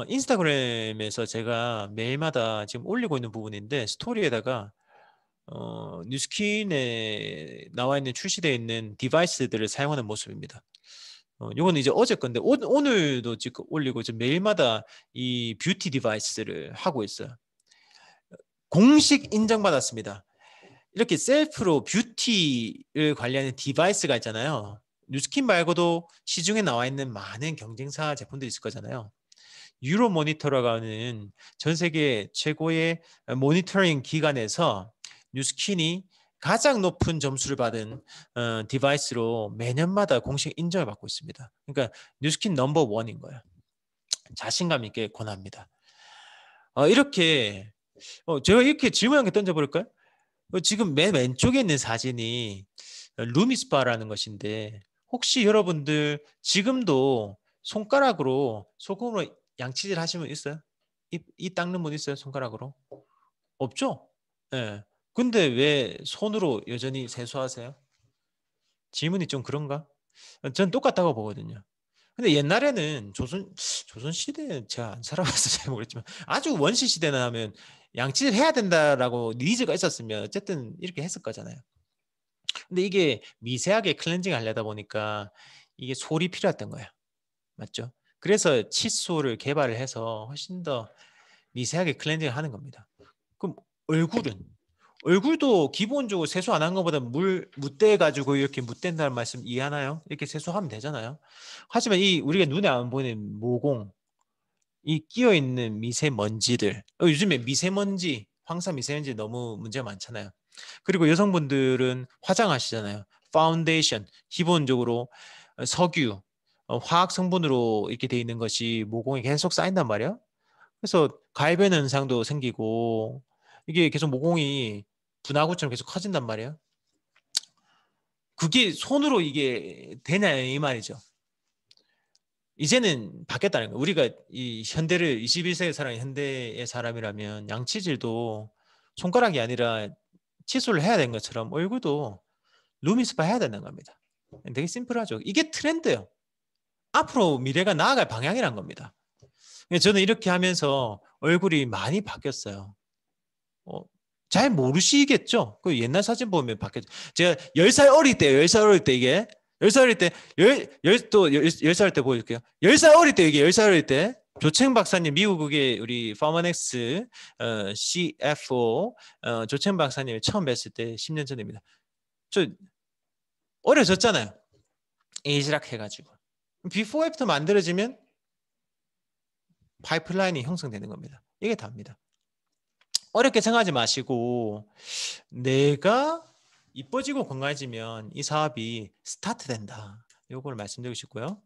인스타그램에서 제가 매일마다 지금 올리고 있는 부분인데 스토리에다가 뉴스킨에 나와 있는 출시되어 있는 디바이스들을 사용하는 모습입니다. 요거는 이제 어제 건데 오늘도 지금 올리고 지금 매일마다 이 뷰티 디바이스를 하고 있어요. 공식 인정받았습니다. 이렇게 셀프로 뷰티를 관리하는 디바이스가 있잖아요. 뉴스킨 말고도 시중에 나와 있는 많은 경쟁사 제품들이 있을 거잖아요. 유로 모니터라고 하는 전 세계 최고의 모니터링 기관에서 뉴스킨이 가장 높은 점수를 받은 디바이스로 매년마다 공식 인정을 받고 있습니다. 그러니까 뉴스킨 넘버 원인 거예요. 자신감 있게 권합니다. 이렇게 제가 이렇게 질문 한 개 던져볼까요? 지금 맨 왼쪽에 있는 사진이 루미스파라는 것인데 혹시 여러분들 지금도 손가락으로 소금으로 양치질 하시면 있어요? 이 닦는 분 있어요? 손가락으로? 없죠? 예. 근데 왜 손으로 여전히 세수하세요? 질문이 좀 그런가? 전 똑같다고 보거든요. 근데 옛날에는 조선 시대는 제가 안 살아봐서 잘 모르겠지만 아주 원시 시대나 하면 양치를 해야 된다라고 니즈가 있었으면 어쨌든 이렇게 했을 거잖아요. 근데 이게 미세하게 클렌징 하려다 보니까 이게 솔이 필요했던 거예요. 맞죠? 그래서 칫솔을 개발을 해서 훨씬 더 미세하게 클렌징을 하는 겁니다. 그럼 얼굴도 기본적으로 세수 안 한 것보다 물 묻대 가지고 이렇게 묻댄다는 말씀 이해하나요? 이렇게 세수하면 되잖아요. 하지만 이 우리가 눈에 안 보이는 모공, 이 끼어 있는 미세먼지들, 요즘에 미세먼지, 황사 미세먼지 너무 문제가 많잖아요. 그리고 여성분들은 화장하시잖아요. 파운데이션, 기본적으로 석유, 화학 성분으로 이렇게 돼 있는 것이 모공에 계속 쌓인단 말이에요. 그래서 갈변 현상도 생기고 이게 계속 모공이 분화구처럼 계속 커진단 말이에요. 그게 손으로 이게 되냐 이 말이죠. 이제는 바뀌었다는 거예요. 우리가 이 현대를 21세기 사람 현대의 사람이라면 양치질도 손가락이 아니라 칫솔을 해야 되는 것처럼 얼굴도 루미스파 해야 되는 겁니다. 되게 심플하죠. 이게 트렌드예요. 앞으로 미래가 나아갈 방향이란 겁니다. 저는 이렇게 하면서 얼굴이 많이 바뀌었어요. 잘 모르시겠죠? 그 옛날 사진 보면 바뀌었죠. 제가 10살 어릴 때요. 10살 어릴 때 이게 10살 어릴 때 10살 어릴 때 보여줄게요. 10살 어릴 때 이게 10살 어릴 때 조청 박사님 미국의 우리 파머넥스 CFO 조청 박사님을 처음 뵀을 때 10년 전입니다. 저 어려졌잖아요. 에이지락 해가지고 비포 애프터 만들어지면 파이프라인이 형성되는 겁니다. 이게 답니다. 어렵게 생각하지 마시고 내가 이뻐지고 건강해지면 이 사업이 스타트된다. 이걸 말씀드리고 싶고요.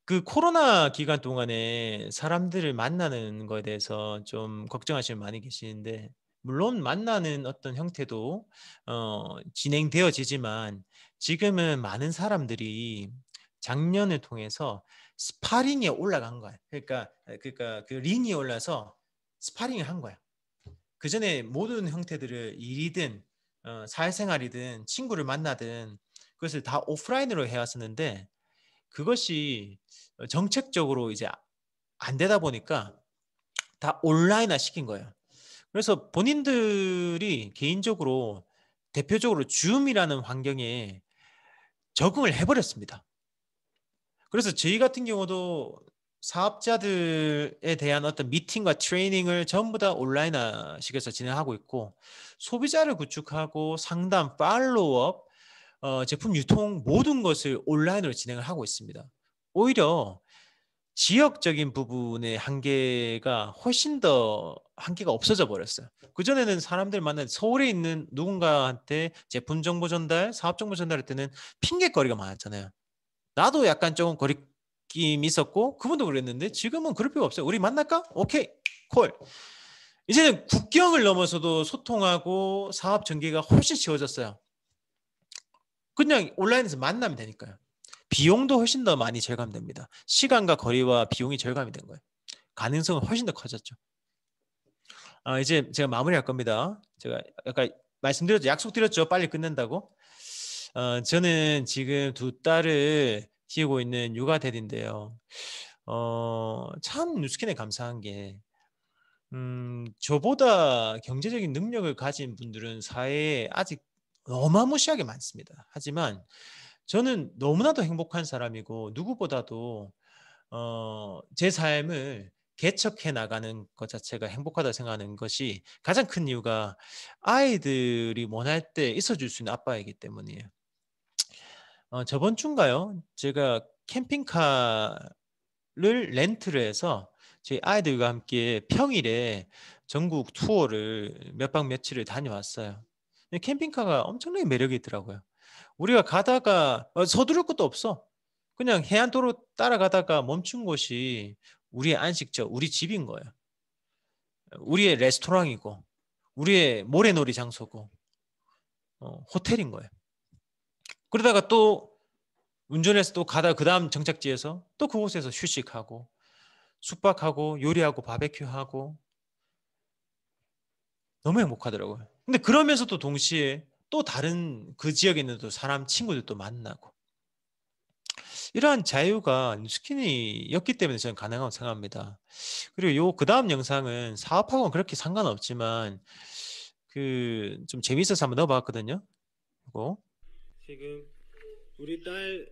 그 코로나 기간 동안에 사람들을 만나는 거에 대해서 좀 걱정하시는 많이 계시는데 물론 만나는 어떤 형태도 진행되어지지만 지금은 많은 사람들이 작년을 통해서 스파링에 올라간 거예요. 그러니까 그 링에 올라서 스파링을 한 거예요. 그 전에 모든 형태들을 일이든 사회생활이든 친구를 만나든 그것을 다 오프라인으로 해왔었는데 그것이 정책적으로 이제 안 되다 보니까 다 온라인화 시킨 거예요. 그래서 본인들이 개인적으로 대표적으로 줌이라는 환경에 적응을 해버렸습니다. 그래서 저희 같은 경우도 사업자들에 대한 어떤 미팅과 트레이닝을 전부 다 온라인화식에서 진행하고 있고 소비자를 구축하고 상담, 팔로우업, 제품 유통 모든 것을 온라인으로 진행을 하고 있습니다. 오히려 지역적인 부분의 한계가 훨씬 더 한계가 없어져 버렸어요. 그전에는 사람들 만나 서울에 있는 누군가한테 제품 정보 전달, 사업 정보 전달할 때는 핑계거리가 많았잖아요. 나도 약간 조금 거리낌이 있었고 그분도 그랬는데 지금은 그럴 필요 없어요. 우리 만날까? 오케이, 콜. 이제는 국경을 넘어서도 소통하고 사업 전개가 훨씬 쉬워졌어요. 그냥 온라인에서 만나면 되니까요. 비용도 훨씬 더 많이 절감됩니다. 시간과 거리와 비용이 절감이 된 거예요. 가능성은 훨씬 더 커졌죠. 이제 제가 마무리할 겁니다. 제가 아까 말씀드렸죠. 약속드렸죠. 빨리 끝낸다고. 저는 지금 두 딸을 키우고 있는 육아 대리인데요. 참 뉴스킨에 감사한 게 저보다 경제적인 능력을 가진 분들은 사회에 아직 어마무시하게 많습니다. 하지만 저는 너무나도 행복한 사람이고 누구보다도 제 삶을 개척해 나가는 것 자체가 행복하다 생각하는 것이 가장 큰 이유가 아이들이 원할 때 있어줄 수 있는 아빠이기 때문이에요. 저번 주인가요? 제가 캠핑카를 렌트를 해서 저희 아이들과 함께 평일에 전국 투어를 몇 박 며칠을 다녀왔어요. 캠핑카가 엄청나게 매력이 있더라고요. 우리가 가다가 서두를 것도 없어. 그냥 해안도로 따라가다가 멈춘 곳이 우리의 안식처, 우리 집인 거예요. 우리의 레스토랑이고 우리의 모래놀이 장소고 호텔인 거예요. 그러다가 또 운전해서 또 가다가 그 다음 정착지에서 또 그곳에서 휴식하고 숙박하고 요리하고 바베큐하고 너무 행복하더라고요. 근데 그러면서도 동시에 또 다른 그 지역에 있는 또 사람 친구들도 만나고 이러한 자유가 뉴스킨이었기 때문에 저는 가능하다고 생각합니다. 그리고 그 다음 영상은 사업하고는 그렇게 상관없지만 그 좀 재밌어서 한번 넣어봤거든요. 이거 지금 우리 딸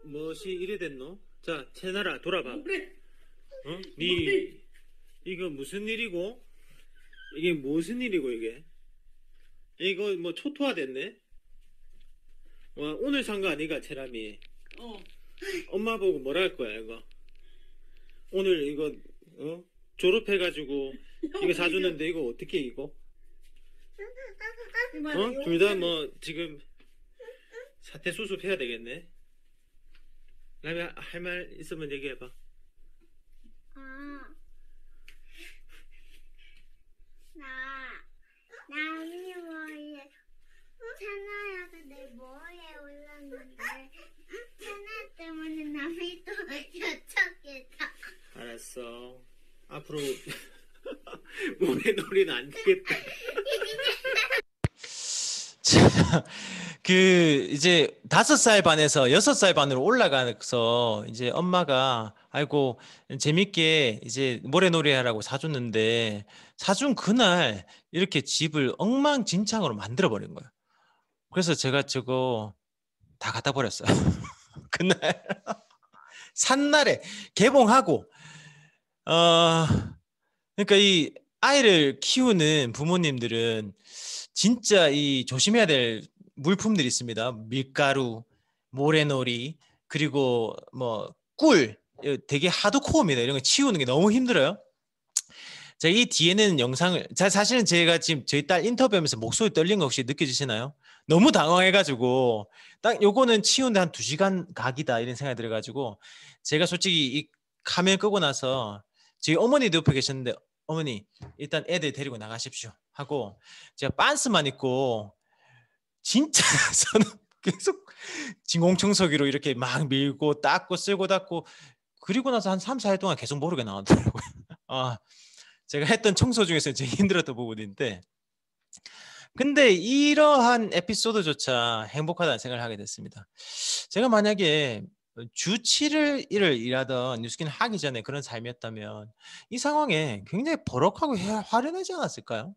무엇이 이래 됐노? 자, 채나라 돌아봐. 뭐래? 어? 니 이거 무슨 일이고? 이게 무슨 일이고 이게? 이거 뭐 초토화 됐네? 와, 오늘 산 거 아니가 채람이? 어. 엄마 보고 뭐라 할 거야 이거? 오늘 이거 졸업해가지고 이거 사주는데 이거 어떻게 이거? 둘 다 뭐 지금 사태 수습해야 되겠네. 라면 할 말 있으면 얘기해봐. 남이 머리에 찬아야가 내 머리에 올랐는데 찬아 때문에 남이 또 여쳤겠다. 알았어. 앞으로 모래놀이는 안 되겠다. 자, 그 이제 5살 반에서 6살 반으로 올라가서 이제 엄마가 아이고 재밌게 이제 모래놀이 하라고 사줬는데 사준 그날 이렇게 집을 엉망진창으로 만들어 버린 거예요. 그래서 제가 저거 다 갖다 버렸어요. 그날 산 날에 개봉하고 그러니까 이 아이를 키우는 부모님들은 진짜 이 조심해야 될 물품들이 있습니다. 밀가루, 모래놀이, 그리고 뭐 꿀, 되게 하드코어입니다. 이런 거 치우는 게 너무 힘들어요. 자, 이 뒤에는 영상을 사실은 제가 지금 저희 딸 인터뷰하면서 목소리 떨린 거 혹시 느껴지시나요? 너무 당황해가지고 딱 요거는 치우는데 한 2시간 각이다 이런 생각이 들어가지고 제가 솔직히 이 카메라 끄고 나서 저희 어머니도 옆에 계셨는데 어머니 일단 애들 데리고 나가십시오 하고 제가 빤스만 입고 진짜 저는 계속 진공청소기로 이렇게 막 밀고 닦고 쓸고 닦고 그리고 나서 한 3, 4일 동안 계속 모르게 나왔더라고요. 제가 했던 청소 중에서 제일 힘들었던 부분인데 근데 이러한 에피소드조차 행복하다는 생각을 하게 됐습니다. 제가 만약에 주 7일 일을 일하던 뉴스킨 하기 전에 그런 삶이었다면 이 상황에 굉장히 버럭하고 화를 내지 않았을까요?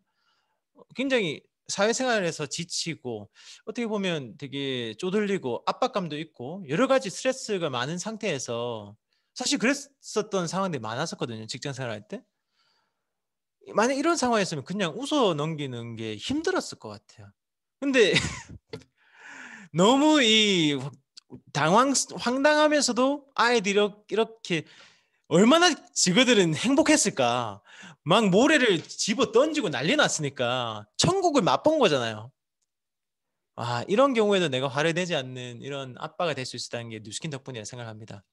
굉장히 사회생활에서 지치고 어떻게 보면 되게 쪼들리고 압박감도 있고 여러 가지 스트레스가 많은 상태에서 사실 그랬었던 상황들이 많았었거든요. 직장 생활할 때. 만약 이런 상황이었으면 그냥 웃어 넘기는 게 힘들었을 것 같아요. 근데 너무 이 황당하면서도 아이들이 이렇게 얼마나 지그들은 행복했을까. 막 모래를 집어 던지고 난리 났으니까 천국을 맛본 거잖아요. 이런 경우에도 내가 화를 내지 않는 이런 아빠가 될 수 있었다는 게 뉴스킨 덕분이라 생각합니다.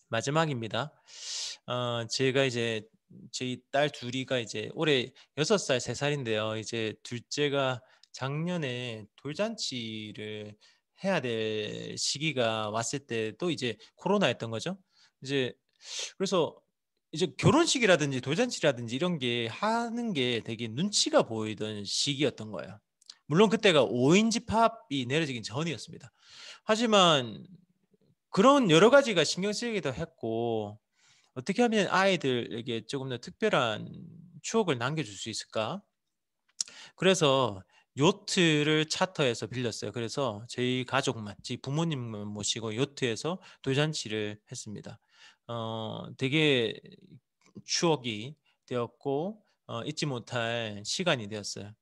마지막입니다. 제가 이제 저희 딸 둘이가 이제 올해 6살, 3살인데요. 이제 둘째가 작년에 돌잔치를 해야 될 시기가 왔을 때 또 이제 코로나였던 거죠. 이제 그래서 이제 결혼식이라든지 돌잔치라든지 이런 게 하는 게 되게 눈치가 보이던 시기였던 거예요. 물론 그때가 5인 집합이 내려지긴 전이었습니다. 하지만 그런 여러 가지가 신경 쓰이기도 했고 어떻게 하면 아이들에게 조금 더 특별한 추억을 남겨줄 수 있을까? 그래서 요트를 차터해서 빌렸어요. 그래서 저희 가족만, 저희 부모님만 모시고 요트에서 돌잔치를 했습니다. 되게 추억이 되었고 잊지 못할 시간이 되었어요.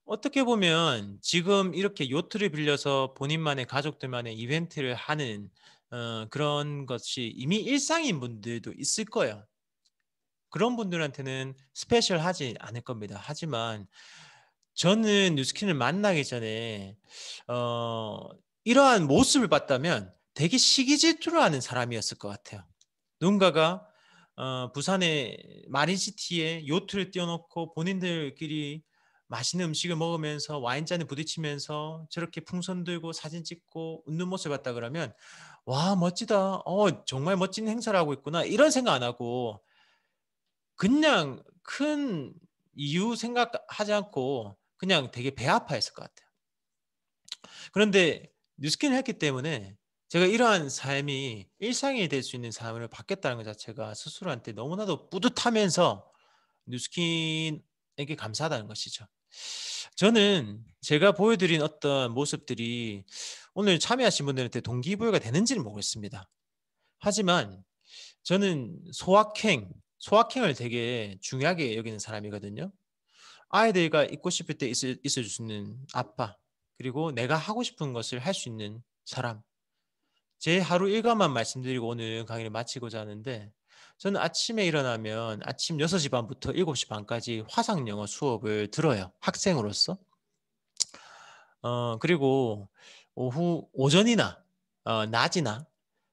어떻게 보면 지금 이렇게 요트를 빌려서 본인만의 가족들만의 이벤트를 하는 그런 것이 이미 일상인 분들도 있을 거예요. 그런 분들한테는 스페셜하지 않을 겁니다. 하지만 저는 뉴스킨을 만나기 전에 이러한 모습을 봤다면 되게 시기 질투를 하는 사람이었을 것 같아요. 누군가가 부산의 마린시티에 요트를 띄워놓고 본인들끼리 맛있는 음식을 먹으면서 와인잔에 부딪히면서 저렇게 풍선 들고 사진 찍고 웃는 모습을 봤다 그러면 와 멋지다. 정말 멋진 행사를 하고 있구나. 이런 생각 안 하고 그냥 큰 이유 생각하지 않고 그냥 되게 배 아파했을 것 같아요. 그런데 뉴스킨을 했기 때문에 제가 이러한 삶이 일상이 될 수 있는 삶을 받겠다는 것 자체가 스스로한테 너무나도 뿌듯하면서 뉴스킨에게 감사하다는 것이죠. 저는 제가 보여드린 어떤 모습들이 오늘 참여하신 분들한테 동기부여가 되는지는 모르겠습니다. 하지만 저는 소확행을 되게 중요하게 여기는 사람이거든요. 아이들과 있고 싶을 때 있어줄 수 있는 아빠, 그리고 내가 하고 싶은 것을 할 수 있는 사람. 제 하루 일과만 말씀드리고 오늘 강의를 마치고자 하는데, 저는 아침에 일어나면 아침 6시 반부터 7시 반까지 화상 영어 수업을 들어요. 학생으로서. 그리고 오전이나 낮이나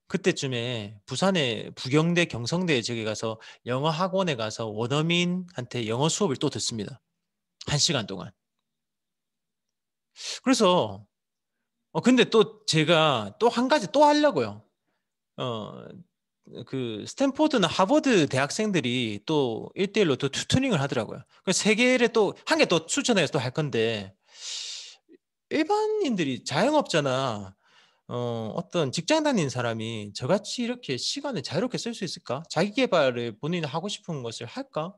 그때쯤에 부산의 부경대 경성대에 저기 가서 영어 학원에 가서 원어민한테 영어 수업을 또 듣습니다. 1시간 동안. 그래서 근데 또 제가 또 한 가지 또 하려고요. 그 스탠포드나 하버드 대학생들이 또 1대1로 또 튜터링을 하더라고요. 그 세 개를 또 한 개 또 추천해서 또 할 건데, 일반인들이 자영업자나 어떤 직장 다니는 사람이 저같이 이렇게 시간을 자유롭게 쓸 수 있을까? 자기 개발을 본인이 하고 싶은 것을 할까?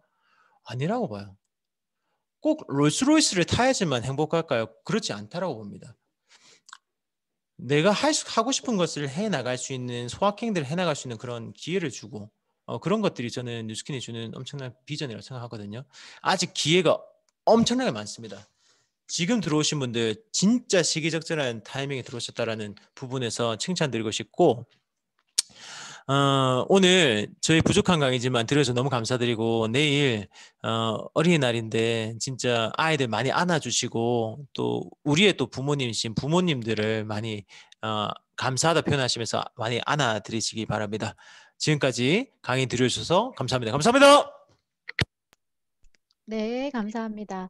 아니라고 봐요. 꼭 롤스로이스를 타야지만 행복할까요? 그렇지 않다라고 봅니다. 내가 하고 싶은 것을 해나갈 수 있는, 소확행들을 해나갈 수 있는 그런 기회를 주고, 그런 것들이 저는 뉴스킨이 주는 엄청난 비전이라고 생각하거든요. 아직 기회가 엄청나게 많습니다. 지금 들어오신 분들 진짜 시기적절한 타이밍에 들어오셨다라는 부분에서 칭찬드리고 싶고, 오늘 저희 부족한 강의지만 들어줘서 너무 감사드리고, 내일 어린이날인데 진짜 아이들 많이 안아주시고, 또 우리의 또 부모님이신 부모님들을 많이 감사하다 표현하시면서 많이 안아드리시기 바랍니다. 지금까지 강의 들어주셔서 감사합니다. 감사합니다. 네, 감사합니다.